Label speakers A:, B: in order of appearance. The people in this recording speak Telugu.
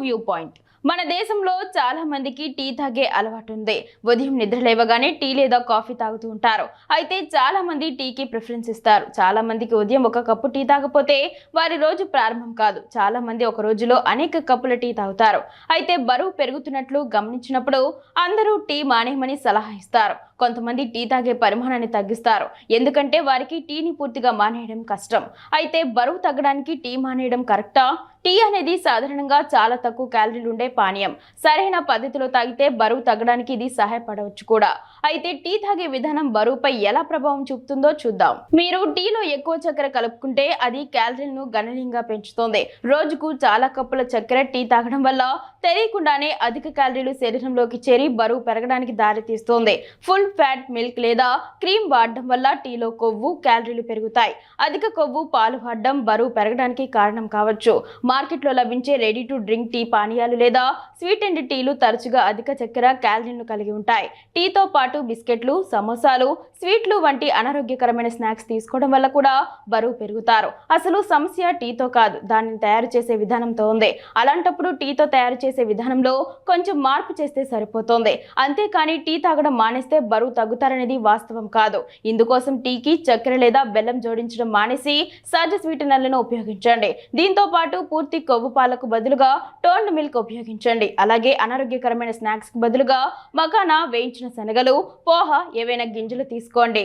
A: View point. మన దేశంలో చాలా మందికి టీ తాగే అలవాటు ఉంది. ఉదయం నిద్ర లేవగానే టీ లేదా కాఫీ తాగుతూ ఉంటారు. అయితే చాలా మంది టీకి ప్రిఫరెన్స్ ఇస్తారు. చాలా మందికి ఉదయం ఒక కప్పు టీ తాగకపోతే వారి రోజు ప్రారంభం కాదు. చాలా మంది ఒక రోజులో అనేక కప్పుల టీ తాగుతారు. అయితే బరువు పెరుగుతున్నట్లు గమనించినప్పుడు అందరూ టీ మానేయమని సలహా ఇస్తారు. కొంతమంది టీ తాగే పరిమాణాన్ని తగ్గిస్తారు, ఎందుకంటే వారికి టీని పూర్తిగా మానేయడం కష్టం. అయితే బరువు తగ్గడానికి టీ మానేయడం కరెక్టా? టీ అనేది సాధారణంగా చాలా తక్కువ క్యాలరీలు ఉండే పానీయం. సరైన పద్ధతిలో తాగితే బరువు తగ్గడానికి ఇది సహాయపడవచ్చు కూడా. అయితే టీ తాగే విధానం బరువుపై ఎలా ప్రభావం చూపుతుందో చూద్దాం. మీరు టీలో ఎక్కువ చక్కెర కలుపుకుంటే అది క్యాలరీలను గణనీయంగా పెంచుతుంది. రోజుకు చాలా కప్పుల చక్కెర టీ తాగడం వల్ల తెలియకుండానే అధిక క్యాలరీలు శరీరంలోకి చేరి బరువు పెరగడానికి దారితీస్తుంది. ఫుల్ ఫ్యాట్ మిల్క్ లేదా క్రీమ్ వాడడం వల్ల టీలో కొవ్వు, క్యాలరీలు పెరుగుతాయి. అధిక కొవ్వు, పాలు వాడడం బరువు పెరగడానికి కారణం కావచ్చు. మార్కెట్లో లభించే రెడీ టు డ్రింక్ టీ పానీయాలు లేదా స్వీట్ అండ్ టీలు తరచుగా అధిక చక్కెర, క్యాలరీలను కలిగి ఉంటాయి. టీతో పాటు బిస్కెట్లు, సమోసాలు, స్వీట్లు వంటి అనారోగ్యకరమైన స్నాక్స్ తీసుకోవడం వల్ల కూడా బరువు పెరుగుతారు. అసలు సమస్య టీతో కాదు, దానిని తయారు చేసే విధానంతో ఉంది. అలాంటప్పుడు టీతో తయారు చేసే విధానంలో కొంచెం మార్పు చేస్తే సరిపోతుంది. అంతేకాని టీ తాగడం మానేస్తే బరువు తగ్గుతారనేది వాస్తవం కాదు. ఇందుకోసం టీకి చక్కెర లేదా బెల్లం జోడించడం మానేసి సహజ స్వీటనర్లను ఉపయోగించండి. దీంతో పాటు పూర్తి కొవ్వు పాలకు బదులుగా టోన్డ్ మిల్క్ ఉపయోగించండి. అలాగే అనారోగ్యకరమైన స్నాక్స్ కు బదులుగా మకానా, వేయించిన శనగలు, పోహా, ఏవైనా గింజలు తీసుకోండి.